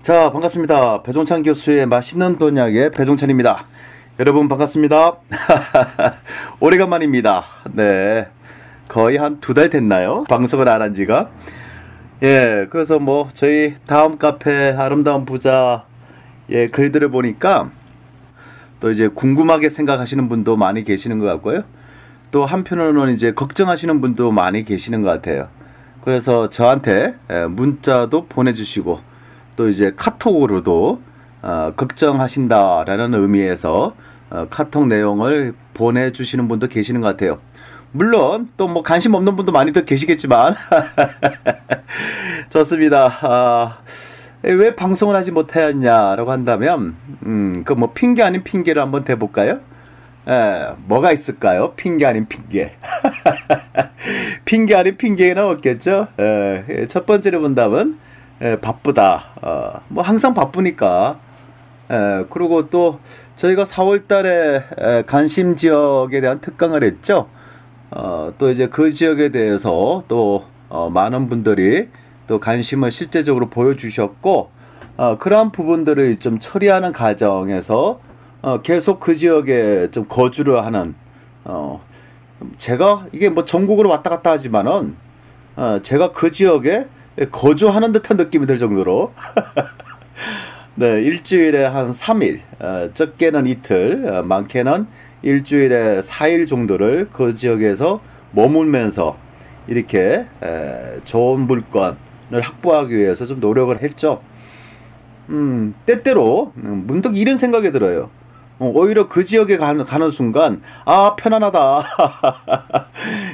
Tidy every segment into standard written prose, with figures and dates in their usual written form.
자, 반갑습니다. 배종찬 교수의 맛있는 돈약의 배종찬입니다. 여러분 반갑습니다. 오래간만입니다. 네, 거의 한 2달 됐나요? 방송을 안 한 지가. 예, 그래서 뭐 저희 다음 카페 아름다운 부자 글들을 보니까 또 이제 궁금하게 생각하시는 분도 많이 계시는 것 같고요. 또 한편으로는 이제 걱정하시는 분도 많이 계시는 것 같아요. 그래서 저한테 문자도 보내주시고 또 이제 카톡으로도 걱정하신다라는 의미에서 카톡 내용을 보내주시는 분도 계시는 것 같아요. 물론 또 뭐 관심 없는 분도 많이 더 계시겠지만 좋습니다. 왜 방송을 하지 못하였냐라고 한다면 그 뭐 핑계 아닌 핑계를 한번 대볼까요? 뭐가 있을까요? 핑계 아닌 핑계. 핑계 아닌 핑계는 없겠죠. 첫 번째로 본다면 바쁘다. 뭐 항상 바쁘니까. 그리고 또 저희가 4월 달에 관심 지역에 대한 특강을 했죠. 또 이제 그 지역에 대해서 또 많은 분들이 또 관심을 실제적으로 보여주셨고, 그러한 부분들을 좀 처리하는 과정에서 계속 그 지역에 좀 거주를 하는, 제가 이게 뭐 전국으로 왔다 갔다 하지만은 제가 그 지역에 거주하는 듯한 느낌이 들 정도로 네, 일주일에 한 3일, 적게는 이틀, 많게는 일주일에 4일 정도를 그 지역에서 머물면서 이렇게 좋은 물건을 확보하기 위해서 좀 노력을 했죠. 때때로 문득 이런 생각이 들어요. 오히려 그 지역에 가는 순간 편안하다.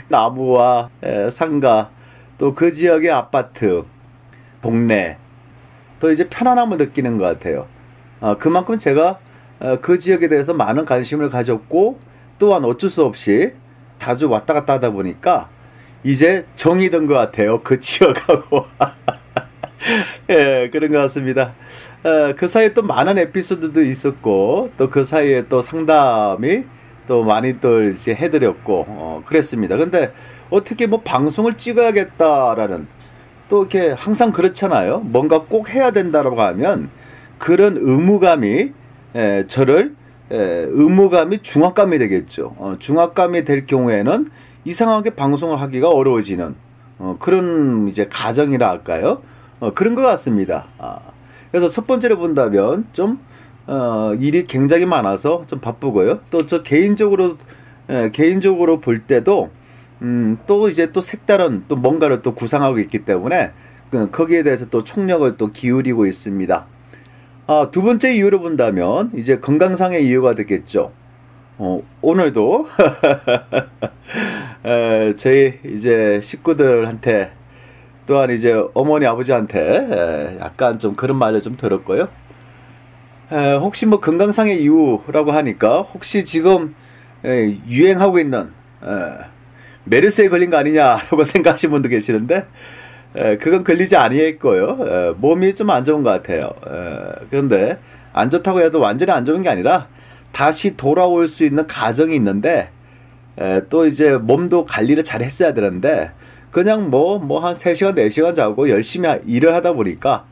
나무와 상가, 또 그 지역의 아파트, 동네, 또 이제 편안함을 느끼는 것 같아요. 그만큼 제가 그 지역에 대해서 많은 관심을 가졌고, 또한 어쩔 수 없이 자주 왔다 갔다 하다 보니까 이제 정이 든 것 같아요. 그 지역하고. 예, 그런 것 같습니다. 그 사이에 또 많은 에피소드도 있었고, 또 그 사이에 또 상담이 또 많이 또 이제 해드렸고, 그랬습니다. 근데 어떻게 뭐 방송을 찍어야겠다라는, 또 이렇게 항상 그렇잖아요. 뭔가 꼭 해야 된다라고 하면 그런 의무감이 저를 의무감이 중압감이 되겠죠. 중압감이 될 경우에는 이상하게 방송을 하기가 어려워지는 그런 이제 가정이라 할까요? 그런 것 같습니다. 그래서 첫 번째로 본다면 좀 일이 굉장히 많아서 좀 바쁘고요. 또 저 개인적으로 볼 때도 또 이제 또 색다른 또 뭔가를 또 구상하고 있기 때문에 거기에 대해서 또 총력을 또 기울이고 있습니다. 두 번째 이유로 본다면 이제 건강상의 이유가 되겠죠. 오늘도 저희 이제 식구들한테, 또한 이제 어머니 아버지한테 약간 좀 그런 말을 좀 들었고요. 혹시 뭐 건강상의 이유라고 하니까 혹시 지금 유행하고 있는 메르스에 걸린 거 아니냐라고 생각하시는 분도 계시는데, 그건 걸리지 아니했고요. 몸이 좀 안 좋은 것 같아요. 그런데 안 좋다고 해도 완전히 안 좋은 게 아니라 다시 돌아올 수 있는 과정이 있는데, 또 이제 몸도 관리를 잘 했어야 되는데 그냥 뭐 한 3시간 4시간 자고 열심히 일을 하다 보니까,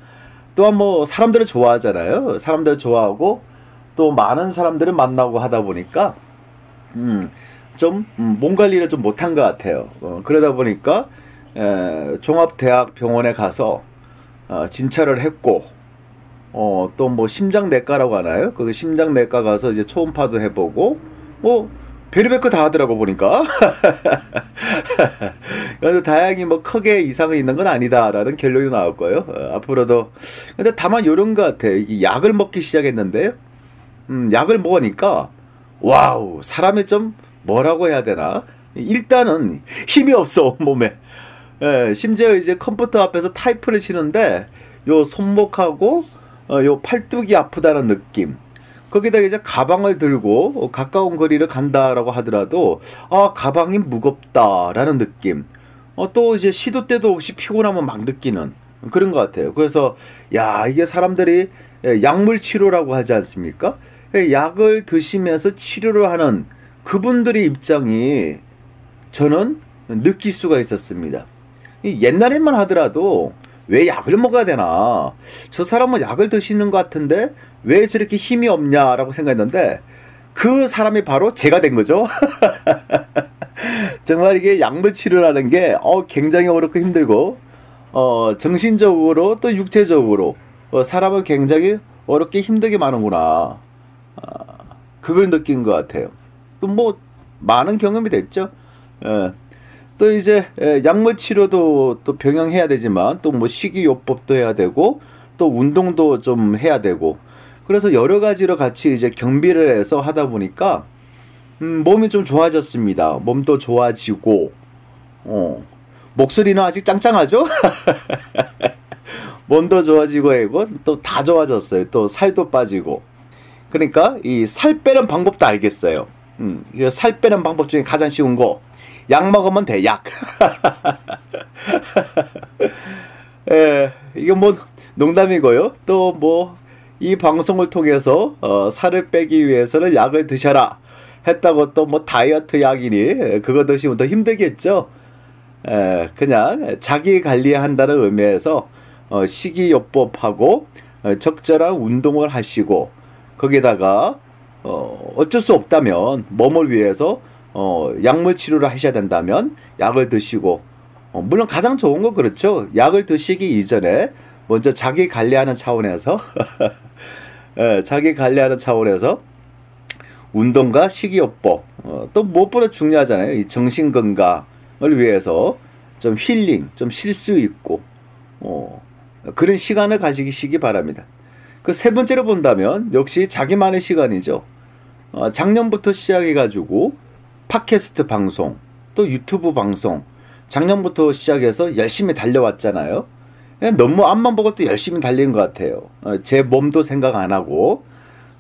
또한 뭐 사람들을 좋아하잖아요. 사람들을 좋아하고 또 많은 사람들을 만나고 하다 보니까 좀 몸 관리를 좀 못한 것 같아요. 그러다 보니까 종합대학병원에 가서 진찰을 했고, 또 뭐 심장내과라고 하나요? 그 심장내과 가서 이제 초음파도 해보고 뭐 별의별 거 다 하더라고 보니까. 그래서 다행히 뭐 크게 이상이 있는 건 아니다라는 결론이 나왔고요. 앞으로도. 근데 다만 요런 것 같아요. 이 약을 먹기 시작했는데요. 약을 먹으니까 와우, 사람이 좀 뭐라고 해야 되나? 일단은 힘이 없어, 몸에. 심지어 이제 컴퓨터 앞에서 타이프를 치는데 요 손목하고 요 팔뚝이 아프다는 느낌. 거기다 이제 가방을 들고 가까운 거리를 간다라고 하더라도 가방이 무겁다라는 느낌. 또 이제 시도 때도 없이 피곤하면 막 느끼는 그런 것 같아요. 그래서 이게 사람들이 약물 치료라고 하지 않습니까? 약을 드시면서 치료를 하는 그분들의 입장이 저는 느낄 수가 있었습니다. 옛날에만 하더라도 왜 약을 먹어야 되나? 저 사람은 약을 드시는 것 같은데 왜 저렇게 힘이 없냐라고 생각했는데 그 사람이 바로 제가 된 거죠. 정말 이게 약물 치료라는 게 굉장히 어렵고 힘들고 정신적으로 또 육체적으로 사람을 굉장히 어렵게 힘들게 마는구나. 그걸 느낀 것 같아요. 또 뭐 많은 경험이 됐죠. 또 이제 약물 치료도 또 병행해야 되지만 또 뭐 식이요법도 해야 되고 또 운동도 좀 해야 되고 그래서 여러 가지로 같이 이제 경비를 해서 하다 보니까 몸이 좀 좋아졌습니다. 몸도 좋아지고 목소리는 아직 짱짱하죠? 몸도 좋아지고 해고 또 다 좋아졌어요. 또 살도 빠지고 그러니까 이 살 빼는 방법도 알겠어요. 살 빼는 방법 중에 가장 쉬운 거 약 먹으면 돼. 약. 이게 뭐 농담이고요. 또 뭐 이 방송을 통해서 살을 빼기 위해서는 약을 드셔라 했다고 또 뭐 다이어트 약이니 그거 드시면 더 힘들겠죠. 그냥 자기 관리한다는 의미에서 식이요법하고 적절한 운동을 하시고 거기다가 어쩔 수 없다면 몸을 위해서 약물 치료를 하셔야 된다면 약을 드시고 물론 가장 좋은 건 그렇죠. 약을 드시기 이전에 먼저 자기 관리하는 차원에서 자기 관리하는 차원에서 운동과 식이요법 또 무엇보다 중요하잖아요. 이 정신 건강을 위해서 좀 힐링, 좀 쉴 수 있고 그런 시간을 가지시기 바랍니다. 그 세 번째로 본다면 역시 자기만의 시간이죠. 작년부터 시작해가지고 팟캐스트 방송 또 유튜브 방송 작년부터 시작해서 열심히 달려왔잖아요. 너무 앞만 보고 또 열심히 달린 것 같아요. 제 몸도 생각 안 하고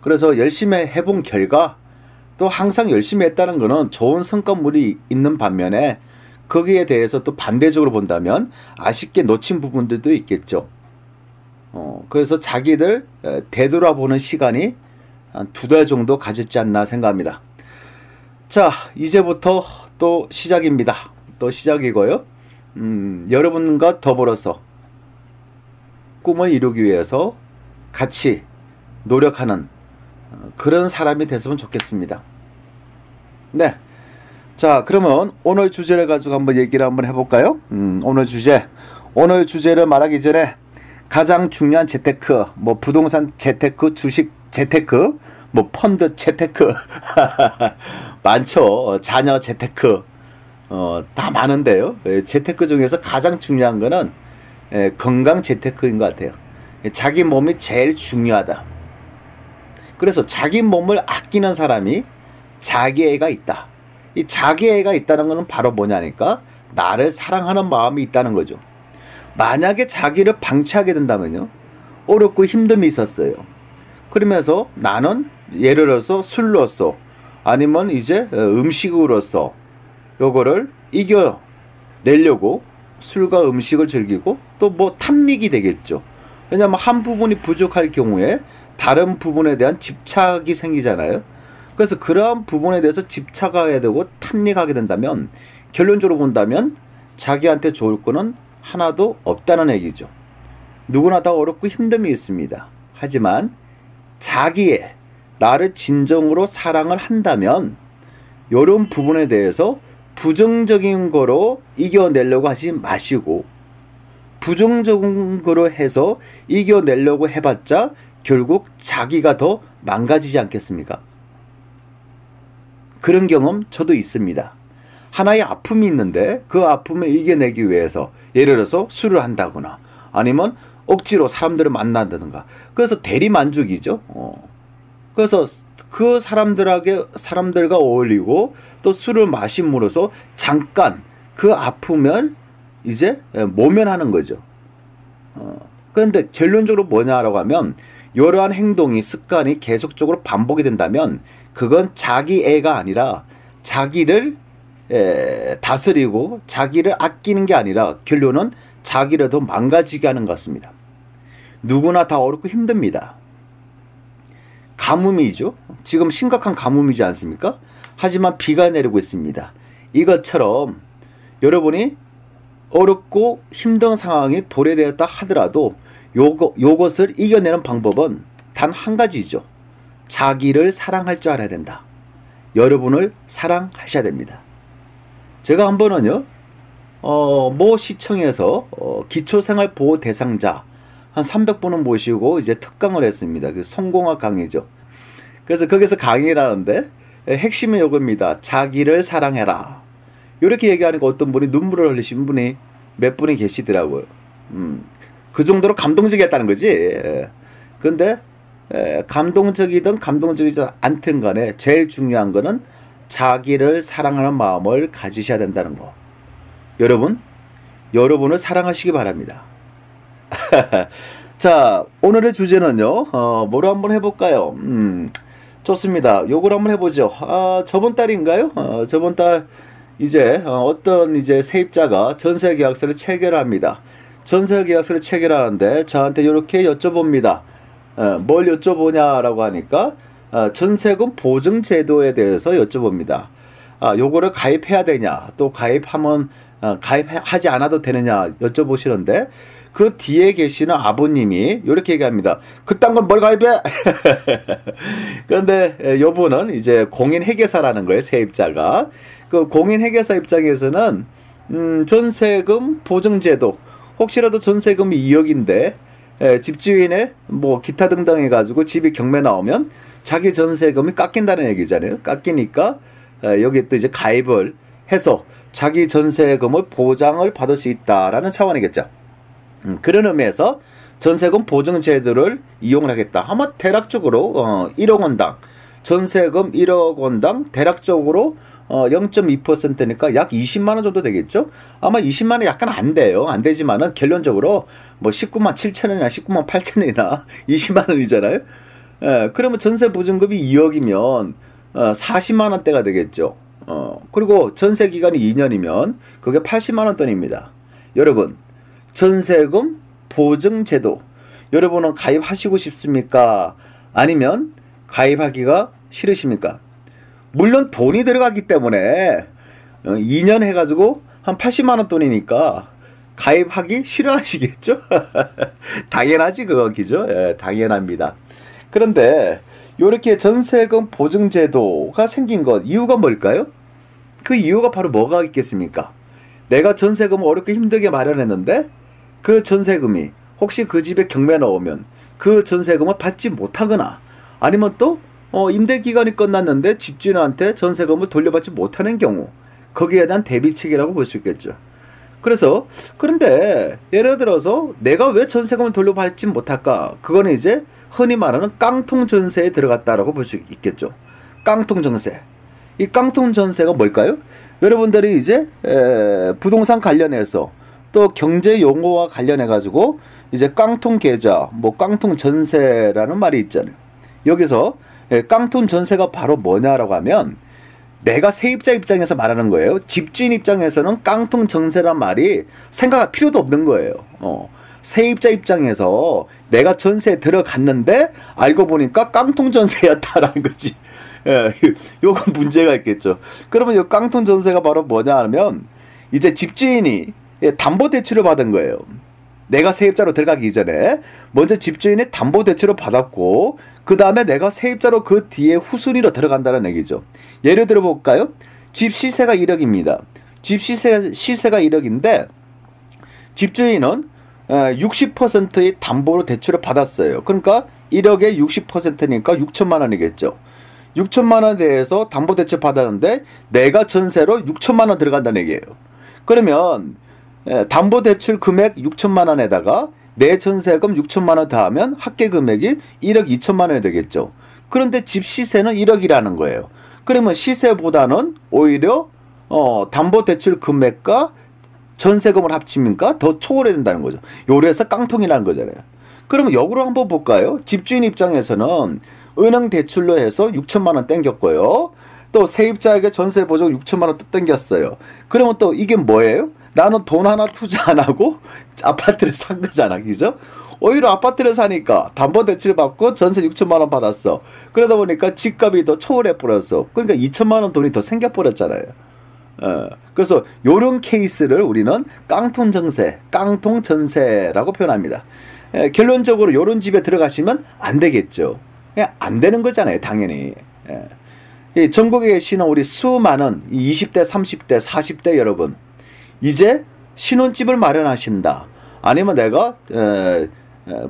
그래서 열심히 해본 결과 또 항상 열심히 했다는 거는 좋은 성과물이 있는 반면에 거기에 대해서 또 반대적으로 본다면 아쉽게 놓친 부분들도 있겠죠. 그래서 자기들 되돌아보는 시간이 한 2달 정도 가졌지 않나 생각합니다. 자, 이제부터 또 시작입니다. 또 시작이고요. 여러분과 더불어서 꿈을 이루기 위해서 같이 노력하는 그런 사람이 됐으면 좋겠습니다. 네. 자, 그러면 오늘 주제를 가지고 한번 얘기를 한번 해볼까요? 오늘 주제를 말하기 전에 가장 중요한 재테크, 뭐 부동산 재테크, 주식 재테크, 뭐 펀드 재테크 많죠. 자녀 재테크 다 많은데요. 재테크 중에서 가장 중요한 거는 건강 재테크인 것 같아요. 자기 몸이 제일 중요하다. 그래서 자기 몸을 아끼는 사람이 자기애가 있다. 이 자기애가 있다는 것은 바로 뭐냐니까 나를 사랑하는 마음이 있다는 거죠. 만약에 자기를 방치하게 된다면요 어렵고 힘듦이 있었어요. 그러면서 나는 예를 들어서 술로서 아니면 이제 음식으로서 요거를 이겨내려고 술과 음식을 즐기고 또 뭐 탐닉이 되겠죠. 왜냐하면 한 부분이 부족할 경우에 다른 부분에 대한 집착이 생기잖아요. 그래서 그러한 부분에 대해서 집착하게 되고 탐닉하게 된다면 결론적으로 본다면 자기한테 좋을 거는 하나도 없다는 얘기죠. 누구나 다 어렵고 힘듦이 있습니다. 하지만 자기의 나를 진정으로 사랑을 한다면 이런 부분에 대해서 부정적인 거로 이겨내려고 하지 마시고 부정적인 거로 해서 이겨내려고 해봤자 결국 자기가 더 망가지지 않겠습니까? 그런 경험 저도 있습니다. 하나의 아픔이 있는데 그 아픔을 이겨내기 위해서 예를 들어서 술을 한다거나 아니면 억지로 사람들을 만난다든가 그래서 대리만족이죠. 그래서 그 사람들과 어울리고 또 술을 마심으로써 잠깐 그 아픔을 이제 모면하는 거죠. 그런데 결론적으로 뭐냐라고 하면 이러한 행동이 습관이 계속적으로 반복이 된다면 그건 자기애가 아니라 자기를 다스리고 자기를 아끼는 게 아니라 결론은 자기를 더 망가지게 하는 것 같습니다. 누구나 다 어렵고 힘듭니다. 가뭄이죠. 지금 심각한 가뭄이지 않습니까? 하지만 비가 내리고 있습니다. 이것처럼 여러분이 어렵고 힘든 상황이 도래되었다 하더라도 요것을 이겨내는 방법은 단 한 가지죠. 자기를 사랑할 줄 알아야 된다. 여러분을 사랑하셔야 됩니다. 제가 한 번은요, 모 시청에서 기초생활보호 대상자 한 300분을 모시고 이제 특강을 했습니다. 그 성공학 강의죠. 그래서 거기서 강의를 하는데 핵심은 이겁니다. 자기를 사랑해라. 이렇게 얘기하니까 어떤 분이 눈물을 흘리신 분이 몇 분이 계시더라고요. 그 정도로 감동적이었다는 거지. 근데 감동적이든 감동적이지 않든 간에 제일 중요한 거는 자기를 사랑하는 마음을 가지셔야 된다는 거. 여러분을 사랑하시기 바랍니다. 자, 오늘의 주제는요, 뭐로 한번 해볼까요? 좋습니다. 요걸 한번 해보죠. 저번 달인가요? 저번 달 이제 어떤 이제 세입자가 전세 계약서를 체결합니다. 전세 계약서를 체결하는데 저한테 이렇게 여쭤봅니다. 뭘 여쭤보냐라고 하니까 전세금 보증 제도에 대해서 여쭤봅니다. 요거를 가입해야 되냐, 또 가입하면 가입하지 않아도 되느냐 여쭤보시는데 그 뒤에 계시는 아버님이 이렇게 얘기합니다. 그딴 건 뭘 가입해? 그런데 요분은 이제 공인회계사라는 거예요. 세입자가. 그 공인회계사 입장에서는 전세금 보증제도, 혹시라도 전세금이 2억인데 집주인의 뭐 기타 등등 해가지고 집이 경매 나오면 자기 전세금이 깎인다는 얘기잖아요. 깎이니까 여기 또 이제 가입을 해서 자기 전세금을 보장을 받을 수 있다라는 차원이겠죠. 그런 의미에서 전세금 보증 제도를 이용을 하겠다. 아마 대략적으로 1억 원당 전세금 1억 원당 대략적으로 0.2%니까 약 20만 원 정도 되겠죠. 아마 20만 원 약간 안 돼요. 안 되지만은 결론적으로 뭐 19만 7천 원이나 19만 8천 원이나 20만 원이잖아요. 그러면 전세 보증금이 2억이면 40만 원대가 되겠죠. 그리고 전세 기간이 2년이면 그게 80만 원 돈입니다. 여러분, 전세금 보증제도 여러분은 가입하시고 싶습니까? 아니면 가입하기가 싫으십니까? 물론 돈이 들어가기 때문에 2년 해가지고 한 80만 원 돈이니까 가입하기 싫어하시겠죠? 당연하지 그거기죠. 예, 당연합니다. 그런데 이렇게 전세금 보증제도가 생긴 것 이유가 뭘까요? 그 이유가 바로 뭐가 있겠습니까? 내가 전세금을 어렵게 힘들게 마련했는데 그 전세금이 혹시 그 집에 경매 나오면 그 전세금을 받지 못하거나 아니면 또 임대기간이 끝났는데 집주인한테 전세금을 돌려받지 못하는 경우, 거기에 대한 대비책이라고 볼 수 있겠죠. 그런데 예를 들어서 내가 왜 전세금을 돌려받지 못할까? 그거는 이제 흔히 말하는 깡통 전세에 들어갔다라고 볼 수 있겠죠. 깡통 전세. 이 깡통 전세가 뭘까요? 여러분들이 이제 부동산 관련해서 또 경제 용어와 관련해 가지고 이제 깡통 계좌, 뭐 깡통 전세라는 말이 있잖아요. 여기서 깡통 전세가 바로 뭐냐라고 하면 내가 세입자 입장에서 말하는 거예요. 집주인 입장에서는 깡통 전세란 말이 생각할 필요도 없는 거예요. 세입자 입장에서 내가 전세에 들어갔는데 알고 보니까 깡통 전세였다라는 거지. 요건 문제가 있겠죠. 그러면 이 깡통 전세가 바로 뭐냐 하면 이제 집주인이 담보대출을 받은 거예요. 내가 세입자로 들어가기 이전에 먼저 집주인이 담보대출을 받았고 그 다음에 내가 세입자로 그 뒤에 후순위로 들어간다는 얘기죠. 예를 들어 볼까요? 집 시세가 1억입니다. 집 시세가 1억인데 집주인은 60%의 담보로 대출을 받았어요. 그러니까 1억에 60%니까 6천만 원이겠죠. 6천만 원에 대해서 담보대출 받았는데 내가 전세로 6천만 원 들어간다는 얘기예요. 그러면 담보대출 금액 6천만 원에다가 내 전세금 6천만 원 더하면 합계 금액이 1억 2천만 원이 되겠죠. 그런데 집 시세는 1억이라는 거예요. 그러면 시세보다는 오히려 담보대출 금액과 전세금을 합치니까 더 초월해야 된다는 거죠. 요래서 깡통이라는 거잖아요. 그러면 역으로 한번 볼까요? 집주인 입장에서는 은행 대출로 해서 6천만 원 땡겼고요. 또 세입자에게 전세 보증 6천만 원 또 땡겼어요. 그러면 또 이게 뭐예요? 나는 돈 하나 투자 안 하고 아파트를 산 거잖아. 그죠? 오히려 아파트를 사니까 담보대출 받고 전세 6천만 원 받았어. 그러다 보니까 집값이 더 초월해 버렸어. 그러니까 2천만 원 돈이 더 생겨 버렸잖아요. 그래서 요런 케이스를 우리는 깡통전세라고 표현합니다. 결론적으로 요런 집에 들어가시면 안 되겠죠. 안 되는 거잖아요, 당연히. 이 전국에 계시는 우리 수많은 20대, 30대, 40대 여러분, 이제 신혼집을 마련하신다. 아니면 내가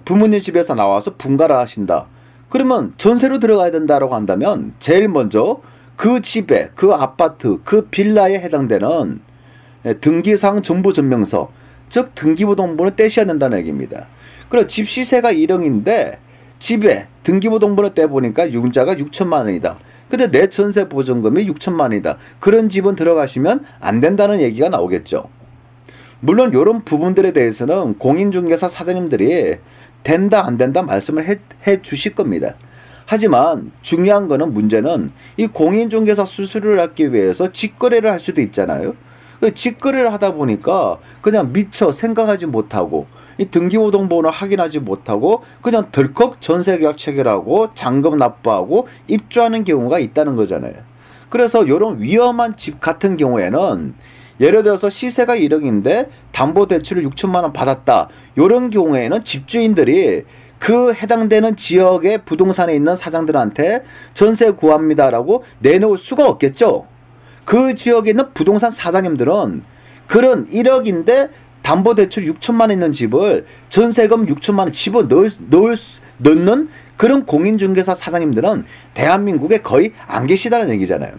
부모님 집에서 나와서 분가를 하신다. 그러면 전세로 들어가야 된다라고 한다면 제일 먼저 그 집에, 그 아파트, 그 빌라에 해당되는 등기상 정보증명서, 즉 등기부등본을 떼셔야 된다는 얘기입니다. 그리고 집 시세가 1억인데 집에 등기부등본을 떼보니까 융자가 6천만 원이다. 근데 내 전세 보증금이 6천만 원이다. 그런 집은 들어가시면 안 된다는 얘기가 나오겠죠. 물론 이런 부분들에 대해서는 공인중개사 사장님들이 된다 안 된다 말씀을 해 주실 겁니다. 하지만 중요한 거는 문제는 이 공인중개사 수수료를 받기 위해서 직거래를 할 수도 있잖아요. 직거래를 하다 보니까 그냥 미처 생각하지 못하고 이 등기부등본을 확인하지 못하고 그냥 덜컥 전세계약 체결하고 잔금 납부하고 입주하는 경우가 있다는 거잖아요. 그래서 이런 위험한 집 같은 경우에는 예를 들어서 시세가 1억인데 담보대출을 6천만 원 받았다. 이런 경우에는 집주인들이 그 해당되는 지역의 부동산에 있는 사장들한테 전세 구합니다라고 내놓을 수가 없겠죠. 그 지역에 있는 부동산 사장님들은 그런 1억인데 담보대출 6천만 원 있는 집을 전세금 6천만 원 넣는 그런 공인중개사 사장님들은 대한민국에 거의 안 계시다는 얘기잖아요.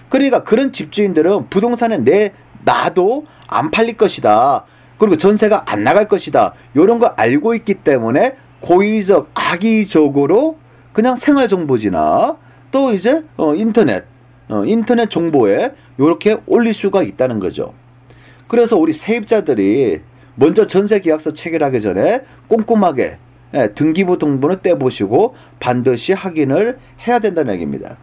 그러니까 그런 집주인들은 부동산에 내놔도 안 팔릴 것이다. 그리고 전세가 안 나갈 것이다. 이런 거 알고 있기 때문에 고의적, 악의적으로 그냥 생활정보지나 또 이제 인터넷 정보에 이렇게 올릴 수가 있다는 거죠. 그래서 우리 세입자들이 먼저 전세계약서 체결하기 전에 꼼꼼하게 등기부등본을 떼보시고 반드시 확인을 해야 된다는 얘기입니다.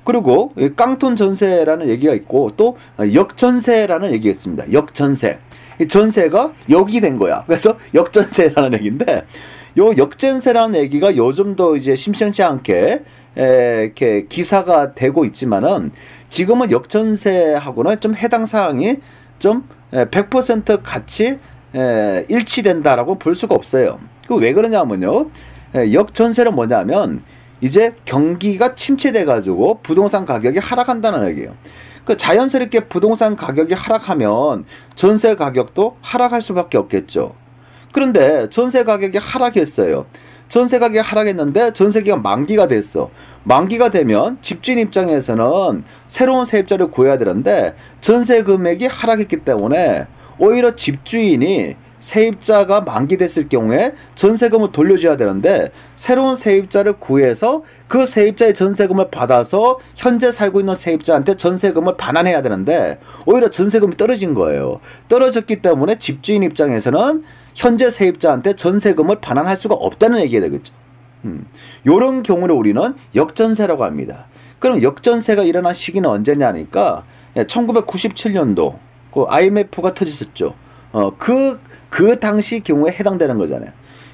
그리고 깡통전세라는 얘기가 있고 또 역전세라는 얘기가 있습니다. 역전세. 이 전세가 역이 된 거야. 그래서 역전세라는 얘기인데 요 역전세라는 얘기가 요즘도 이제 심상치 않게 이렇게 기사가 되고 있지만은 지금은 역전세하고는 좀 해당 사항이 좀 100% 같이 일치된다라고 볼 수가 없어요. 그 왜 그러냐면요. 역전세는 뭐냐면 이제 경기가 침체돼 가지고 부동산 가격이 하락한다는 얘기예요. 그 자연스럽게 부동산 가격이 하락하면 전세 가격도 하락할 수밖에 없겠죠. 그런데 전세 가격이 하락했어요. 전세 가격이 하락했는데 전세기가 만기가 됐어. 만기가 되면 집주인 입장에서는 새로운 세입자를 구해야 되는데 전세 금액이 하락했기 때문에 오히려 집주인이 세입자가 만기됐을 경우에 전세금을 돌려줘야 되는데 새로운 세입자를 구해서 그 세입자의 전세금을 받아서 현재 살고 있는 세입자한테 전세금을 반환해야 되는데 오히려 전세금이 떨어진 거예요. 떨어졌기 때문에 집주인 입장에서는 현재 세입자한테 전세금을 반환할 수가 없다는 얘기가 되겠죠. 요런 경우를 우리는 역전세라고 합니다. 그럼 역전세가 일어난 시기는 언제냐니까 1997년도 그 IMF가 터졌었죠. 그 당시 경우에 해당되는 거잖아요.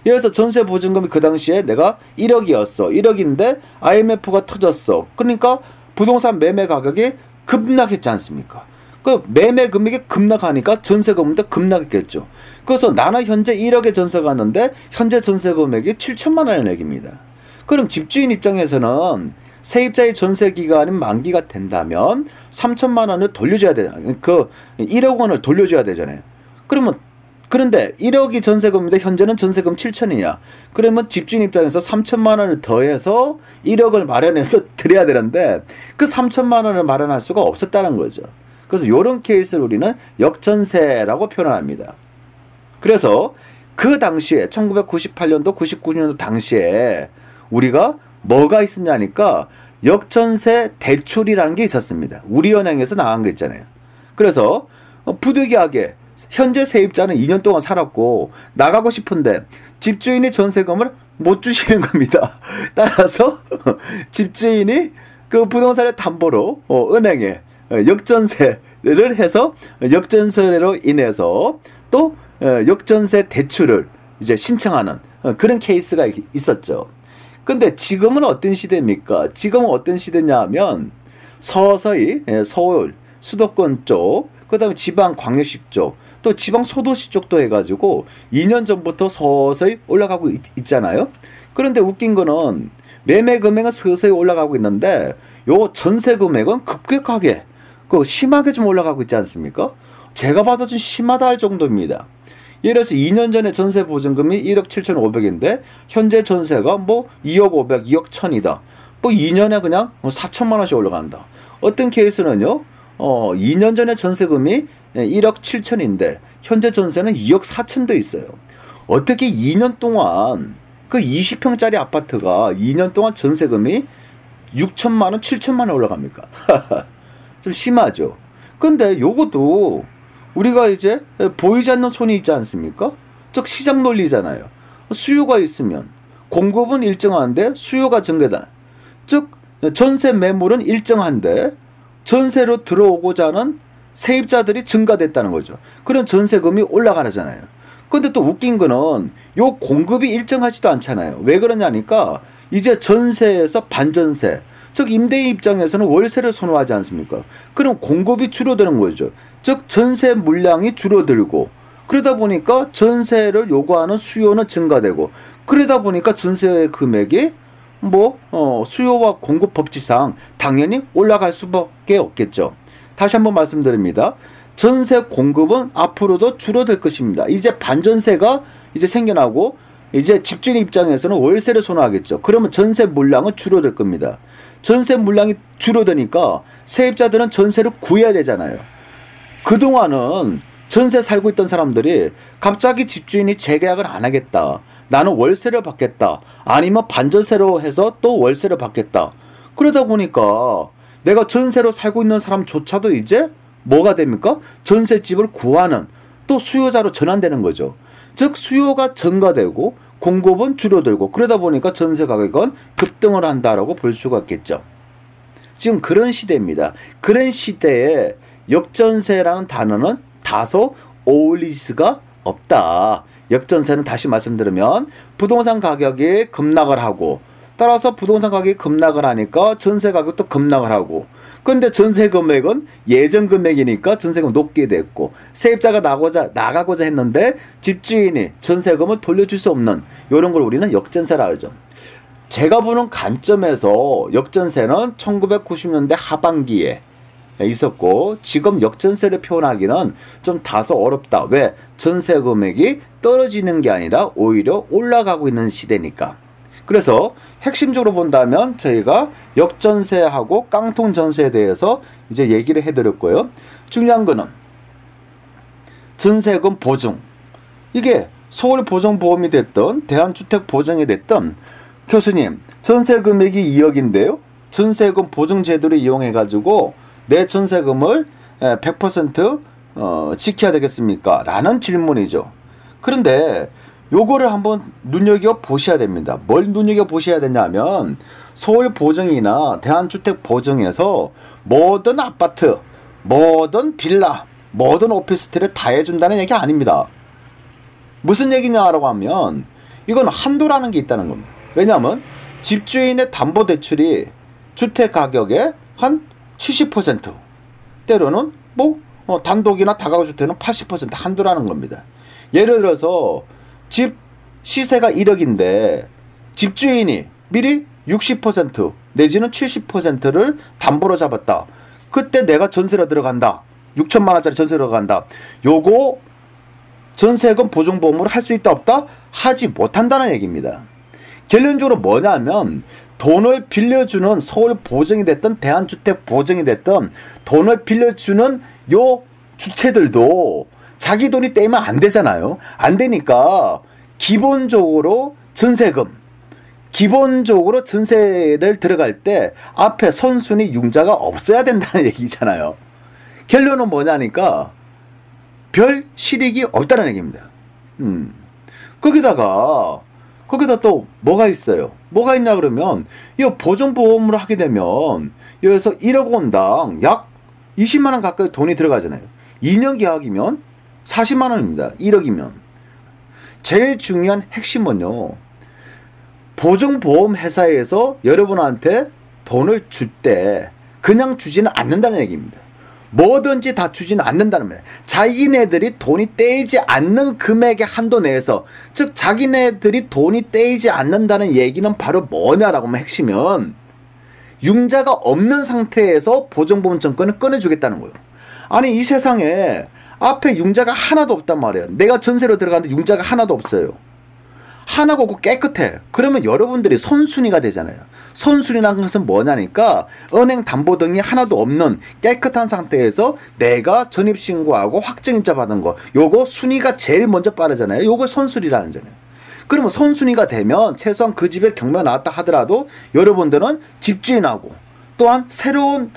예를 들어서 전세 보증금이 그 당시에 내가 1억이었어. 1억인데 IMF가 터졌어. 그러니까 부동산 매매 가격이 급락했지 않습니까? 그 매매 금액이 급락하니까 전세 금액도 급락했겠죠. 그래서 나는 현재 1억에 전세가 왔는데 현재 전세 금액이 7천만 원의 얘기입니다. 그럼 집주인 입장에서는 세입자의 전세 기간이 만기가 된다면 3천만 원을 돌려줘야 되잖아요. 그 1억 원을 돌려줘야 되잖아요. 그런데 1억이 전세금인데 현재는 전세금 7천이냐. 그러면 집주인 입장에서 3천만 원을 더해서 1억을 마련해서 드려야 되는데 그 3천만 원을 마련할 수가 없었다는 거죠. 그래서 이런 케이스를 우리는 역전세라고 표현합니다. 그래서 그 당시에 1998년도 99년도 당시에 우리가 뭐가 있었냐니까 역전세 대출이라는 게 있었습니다. 우리은행에서 나간 거 있잖아요. 그래서 부득이하게 현재 세입자는 2년 동안 살았고 나가고 싶은데 집주인이 전세금을 못 주시는 겁니다. 따라서 집주인이 그 부동산의 담보로 은행에 역전세를 해서 역전세로 인해서 또 역전세 대출을 이제 신청하는 그런 케이스가 있었죠. 근데 지금은 어떤 시대입니까? 지금은 어떤 시대냐 하면 서서히 서울, 수도권 쪽, 그 다음에 지방 광역시 쪽, 또 지방 소도시 쪽도 해가지고 2년 전부터 서서히 올라가고 있잖아요. 그런데 웃긴 거는 매매 금액은 서서히 올라가고 있는데 요 전세 금액은 급격하게 심하게 좀 올라가고 있지 않습니까? 제가 봐도 좀 심하다 할 정도입니다. 예를 들어서 2년 전에 전세 보증금이 1억 7,500인데 현재 전세가 뭐 2억 500, 2억 1000이다. 뭐 2년에 그냥 4천만 원씩 올라간다. 어떤 케이스는요. 2년 전에 전세금이 1억 7천인데 현재 전세는 2억 4천도 있어요. 어떻게 2년 동안 그 20평짜리 아파트가 2년 동안 전세금이 6천만 원, 7천만 원 올라갑니까? 좀 심하죠. 근데 요것도 우리가 이제 보이지 않는 손이 있지 않습니까? 즉 시장 논리잖아요. 수요가 있으면 공급은 일정한데 수요가 증가다. 즉 전세 매물은 일정한데 전세로 들어오고자 하는 세입자들이 증가됐다는 거죠. 그런 전세금이 올라가잖아요. 근데 또 웃긴 거는 요 공급이 일정하지도 않잖아요. 왜 그러냐니까 이제 전세에서 반전세, 즉 임대인 입장에서는 월세를 선호하지 않습니까? 그럼 공급이 줄어드는 거죠. 즉 전세 물량이 줄어들고 그러다 보니까 전세를 요구하는 수요는 증가되고 그러다 보니까 전세 금액이 수요와 공급 법칙상 당연히 올라갈 수밖에 없겠죠. 다시 한번 말씀드립니다. 전세 공급은 앞으로도 줄어들 것입니다. 이제 반전세가 이제 생겨나고 이제 집주인 입장에서는 월세를 선호하겠죠. 그러면 전세 물량은 줄어들 겁니다. 전세 물량이 줄어드니까 세입자들은 전세를 구해야 되잖아요. 그동안은 전세 살고 있던 사람들이 갑자기 집주인이 재계약을 안 하겠다. 나는 월세를 받겠다. 아니면 반전세로 해서 또 월세를 받겠다. 그러다 보니까 내가 전세로 살고 있는 사람조차도 이제 뭐가 됩니까? 전셋집을 구하는 또 수요자로 전환되는 거죠. 즉 수요가 증가되고 공급은 줄어들고 그러다 보니까 전세 가격은 급등을 한다라고 볼 수가 있겠죠. 지금 그런 시대입니다. 그런 시대에 역전세라는 단어는 다소 어울릴 수가 없다. 역전세는 다시 말씀드리면 부동산 가격이 급락을 하고 따라서 부동산 가격이 급락을 하니까 전세 가격도 급락을 하고 그런데 전세 금액은 예전 금액이니까 전세금 높게 됐고 세입자가 나가고자 했는데 집주인이 전세금을 돌려줄 수 없는 이런 걸 우리는 역전세라 하죠. 제가 보는 관점에서 역전세는 1990년대 하반기에 있었고 지금 역전세를 표현하기는 좀 다소 어렵다. 왜? 전세 금액이 떨어지는 게 아니라 오히려 올라가고 있는 시대니까. 그래서 핵심적으로 본다면 저희가 역전세하고 깡통전세에 대해서 이제 얘기를 해드렸고요. 중요한 거는 전세금 보증. 이게 서울보증보험이 됐던 대한주택보증이 됐던 교수님 전세 금액이 2억인데요. 전세금 보증 제도를 이용해가지고 내 전세금을 100% 지켜야 되겠습니까? 라는 질문이죠. 그런데 요거를 한번 눈여겨보셔야 됩니다. 뭘 눈여겨보셔야 되냐면 서울보증이나 대한주택보증에서 모든 아파트, 모든 빌라, 모든 오피스텔을 다 해준다는 얘기 아닙니다. 무슨 얘기냐라고 하면 이건 한도라는 게 있다는 겁니다. 왜냐하면 집주인의 담보대출이 주택가격의 한 70% 때로는 단독이나 다가구주택은 80% 한도라는 겁니다. 예를 들어서 집 시세가 1억인데 집주인이 미리 60% 내지는 70%를 담보로 잡았다. 그때 내가 전세로 들어간다. 6천만 원짜리 전세로 들어간다. 요거 전세금 보증보험으로 할 수 있다 없다? 하지 못한다는 얘기입니다. 결론적으로 뭐냐면 돈을 빌려주는 서울보증이 됐든 대한주택보증이 됐든 돈을 빌려주는 요 주체들도 자기 돈이 떼면 안 되잖아요. 안 되니까 기본적으로 전세를 들어갈 때 앞에 선순위 융자가 없어야 된다는 얘기잖아요. 결론은 뭐냐니까 별 실익이 없다는 얘기입니다. 거기다 또 뭐가 있어요? 뭐가 있냐 그러면 이 보증보험으로 하게 되면 예를 들어서 1억 원당 약 20만 원 가까이 돈이 들어가잖아요. 2년 계약이면 40만 원입니다. 1억이면. 제일 중요한 핵심은요. 보증보험 회사에서 여러분한테 돈을 줄 때 그냥 주지는 않는다는 얘기입니다. 뭐든지 다 주지는 않는다는 말이에요. 자기네들이 돈이 떼이지 않는 금액의 한도 내에서, 즉 자기네들이 돈이 떼이지 않는다는 얘기는 바로 뭐냐라고 하면 핵심은 융자가 없는 상태에서 보증보험증권을 끊어주겠다는 거예요. 아니 이 세상에 앞에 융자가 하나도 없단 말이에요. 내가 전세로 들어갔는데 융자가 하나도 없어요. 하나가 없고 깨끗해. 그러면 여러분들이 선순위가 되잖아요. 선순위라는 것은 뭐냐니까 은행 담보 등이 하나도 없는 깨끗한 상태에서 내가 전입신고하고 확정일자 받은 거, 요거 순위가 제일 먼저 빠르잖아요. 요걸 선순위라는 거잖아요. 그러면 선순위가 되면 최소한 그 집에 경매가 나왔다 하더라도 여러분들은 집주인하고 또한 새로운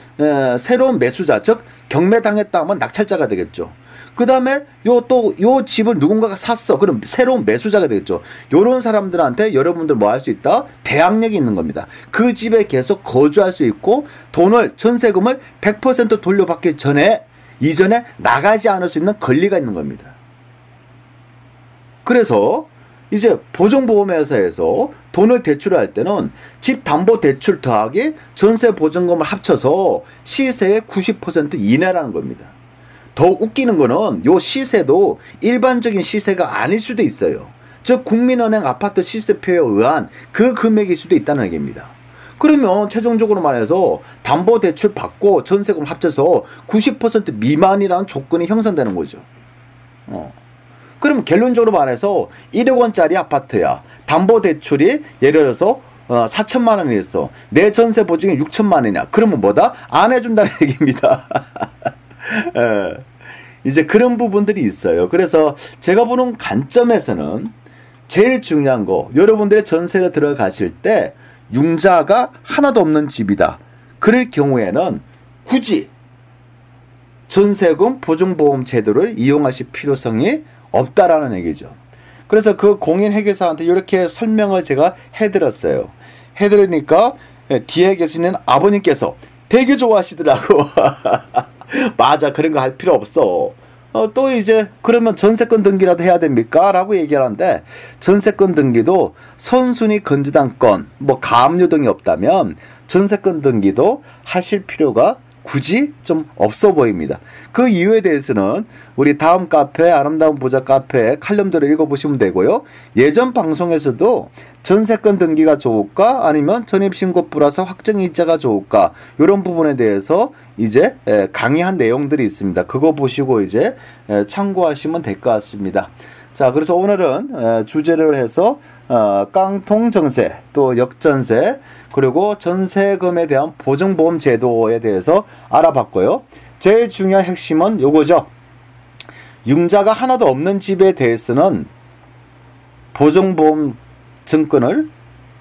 매수자, 즉 경매당했다 하면 낙찰자가 되겠죠. 그 다음에 요 집을 누군가가 샀어. 그럼 새로운 매수자가 되겠죠. 요런 사람들한테 여러분들 뭐 할 수 있다? 대항력이 있는 겁니다. 그 집에 계속 거주할 수 있고 전세금을 100% 돌려받기 이전에 나가지 않을 수 있는 권리가 있는 겁니다. 그래서 이제 보증보험회사에서 돈을 대출할 때는 집담보대출 더하기 전세보증금을 합쳐서 시세의 90% 이내라는 겁니다. 더 웃기는 거는 요 시세도 일반적인 시세가 아닐 수도 있어요. 즉 국민은행 아파트 시세표에 의한 그 금액일 수도 있다는 얘기입니다. 그러면 최종적으로 말해서 담보대출 받고 전세금 합쳐서 90% 미만이라는 조건이 형성되는 거죠. 그럼 결론적으로 말해서 1억 원짜리 아파트야. 담보대출이 예를 들어서 4천만 원이 있어. 내 전세 보증이 6천만 원이냐. 그러면 뭐다? 안 해준다는 얘기입니다. 이제 그런 부분들이 있어요. 그래서 제가 보는 관점에서는 제일 중요한 거, 여러분들의 전세를 들어가실 때 융자가 하나도 없는 집이다. 그럴 경우에는 굳이 전세금 보증보험 제도를 이용하실 필요성이 없다라는 얘기죠. 그래서 그 공인회계사한테 이렇게 설명을 제가 해드렸어요. 해드리니까 뒤에 계시는 아버님께서 되게 좋아하시더라고. 맞아, 그런 거 할 필요 없어. 또 이제 그러면 전세권 등기라도 해야 됩니까? 라고 얘기하는데 전세권 등기도 선순위 건조당권, 뭐 가압류 등이 없다면 전세권 등기도 하실 필요가 굳이 좀 없어 보입니다. 그 이유에 대해서는 우리 다음 카페, 아름다운 부자 카페의 칼럼들을 읽어보시면 되고요. 예전 방송에서도 전세권 등기가 좋을까 아니면 전입신고 플러스 확정일자가 좋을까 이런 부분에 대해서 이제 강의한 내용들이 있습니다. 그거 보시고 이제 참고하시면 될 것 같습니다. 자, 그래서 오늘은 주제를 해서 깡통 전세, 또 역전세, 그리고 전세금에 대한 보증보험 제도에 대해서 알아봤고요. 제일 중요한 핵심은 요거죠. 융자가 하나도 없는 집에 대해서는 보증보험 증권을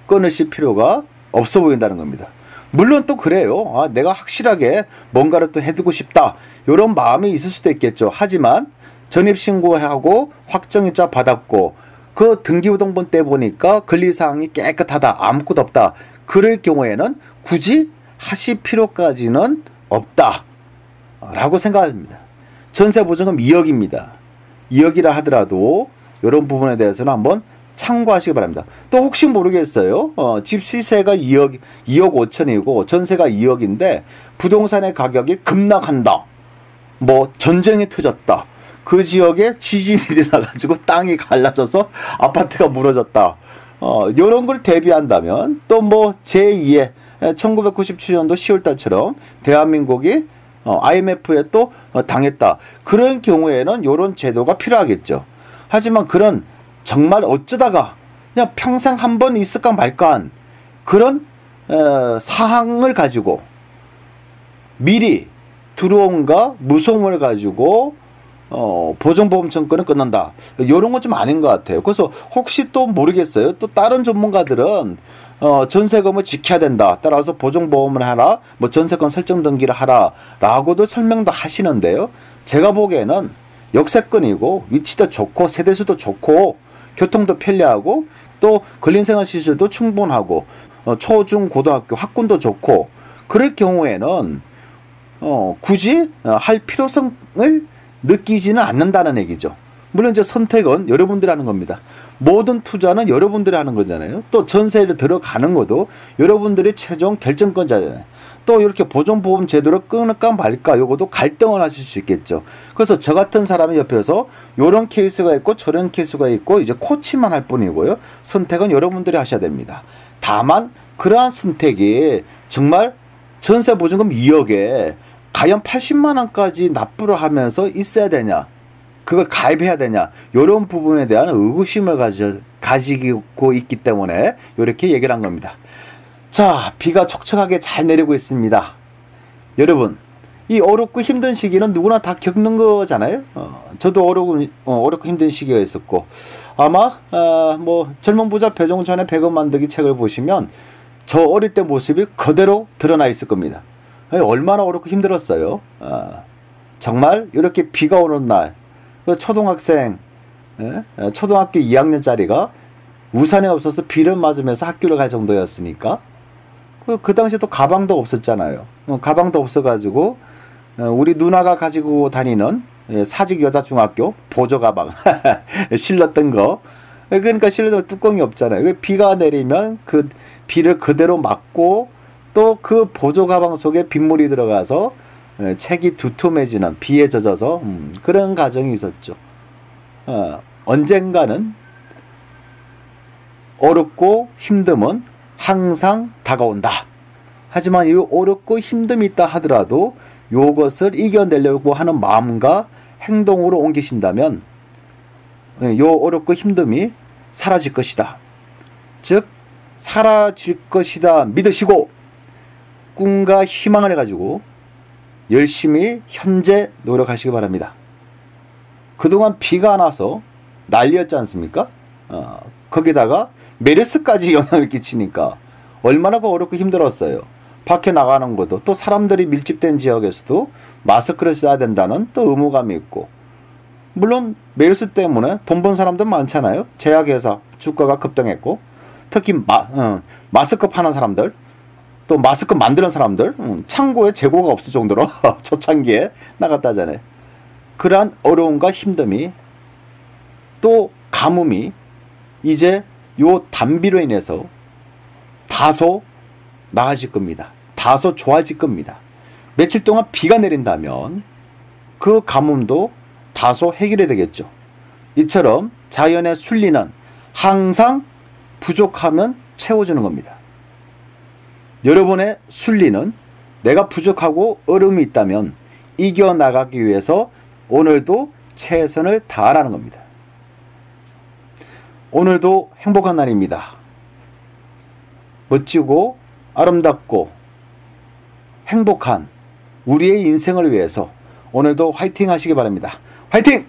끊으실 필요가 없어 보인다는 겁니다. 물론 또 그래요. 내가 확실하게 뭔가를 또 해두고 싶다. 이런 마음이 있을 수도 있겠죠. 하지만 전입신고하고 확정일자 받았고 그 등기부등본 때 보니까 권리사항이 깨끗하다. 아무것도 없다. 그럴 경우에는 굳이 하실 필요까지는 없다. 라고 생각합니다. 전세보증금 2억입니다. 2억이라 하더라도 이런 부분에 대해서는 한번 참고하시기 바랍니다. 또 혹시 모르겠어요. 집 시세가 2억 5천이고 전세가 2억인데 부동산의 가격이 급락한다. 뭐 전쟁이 터졌다. 그 지역에 지진이 일어나가지고 땅이 갈라져서 아파트가 무너졌다. 이런 걸 대비한다면 또 뭐 제2의 1997년도 10월달처럼 대한민국이 IMF에 또 당했다. 그런 경우에는 이런 제도가 필요하겠죠. 하지만 그런 정말 어쩌다가 그냥 평생 한 번 있을까 말까한 그런 사항을 가지고 미리 두려움과 무서움을 가지고 보증보험 증권을 끊는다. 이런 건 좀 아닌 것 같아요. 그래서 혹시 또 모르겠어요. 또 다른 전문가들은 전세금을 지켜야 된다. 따라서 보증보험을 하라. 뭐 전세권 설정 등기를 하라. 라고도 설명도 하시는데요. 제가 보기에는 역세권이고 위치도 좋고 세대수도 좋고 교통도 편리하고 또 근린생활시설도 충분하고 초, 중, 고등학교 학군도 좋고 그럴 경우에는 굳이 할 필요성을 느끼지는 않는다는 얘기죠. 물론 이제 선택은 여러분들이 하는 겁니다. 모든 투자는 여러분들이 하는 거잖아요. 또 전세를 들어가는 것도 여러분들이 최종 결정권자잖아요. 또 이렇게 보존보험 제도를 끊을까 말까 요것도 갈등을 하실 수 있겠죠. 그래서 저 같은 사람이 옆에서 요런 케이스가 있고 저런 케이스가 있고 이제 코치만 할 뿐이고요. 선택은 여러분들이 하셔야 됩니다. 다만 그러한 선택이 정말 전세보증금 2억에 과연 80만 원까지 납부를 하면서 있어야 되냐, 그걸 가입해야 되냐, 이런 부분에 대한 의구심을 가지고 있기 때문에 이렇게 얘기를 한 겁니다. 자, 비가 촉촉하게 잘 내리고 있습니다. 여러분, 이 어렵고 힘든 시기는 누구나 다 겪는 거잖아요. 저도 어렵고 힘든 시기가 있었고, 아마 뭐 젊은 부자 배종찬의 100원 만들기 책을 보시면 저 어릴 때 모습이 그대로 드러나 있을 겁니다. 얼마나 어렵고 힘들었어요. 정말 이렇게 비가 오는 날, 초등학생, 초등학교 2학년짜리가 우산이 없어서 비를 맞으면서 학교를 갈 정도였으니까, 그 당시에 또 가방도 없었잖아요. 가방도 없어가지고 우리 누나가 가지고 다니는 사직 여자 중학교 보조 가방 실렀던 거. 그러니까 실려도 뚜껑이 없잖아요. 비가 내리면 그 비를 그대로 막고 또 그 보조 가방 속에 빗물이 들어가서 책이 두툼해지는, 비에 젖어서 그런 과정이 있었죠. 언젠가는 어렵고 힘듦은 항상 다가온다. 하지만 이 어렵고 힘듦이 있다 하더라도 이것을 이겨내려고 하는 마음과 행동으로 옮기신다면 이 어렵고 힘듦이 사라질 것이다. 즉 사라질 것이다 믿으시고 꿈과 희망을 해가지고 열심히 현재 노력하시기 바랍니다. 그동안 비가 안 와서 난리였지 않습니까? 거기다가 메르스까지 영향을 끼치니까 얼마나 어렵고 힘들었어요. 밖에 나가는 것도, 또 사람들이 밀집된 지역에서도 마스크를 써야 된다는 또 의무감이 있고, 물론 메르스 때문에 돈 번 사람들 많잖아요. 제약회사 주가가 급등했고, 특히 마스크 파는 사람들, 또 마스크 만드는 사람들, 창고에 재고가 없을 정도로 초창기에 나갔다잖아요. 그러한 어려움과 힘듦이 또 가뭄이 이제 요 단비로 인해서 다소 나아질 겁니다. 다소 좋아질 겁니다. 며칠 동안 비가 내린다면 그 가뭄도 다소 해결이 되겠죠. 이처럼 자연의 순리는 항상 부족하면 채워주는 겁니다. 여러분의 순리는 내가 부족하고 어려움이 있다면 이겨나가기 위해서 오늘도 최선을 다하라는 겁니다. 오늘도 행복한 날입니다. 멋지고 아름답고 행복한 우리의 인생을 위해서 오늘도 화이팅 하시기 바랍니다. 화이팅!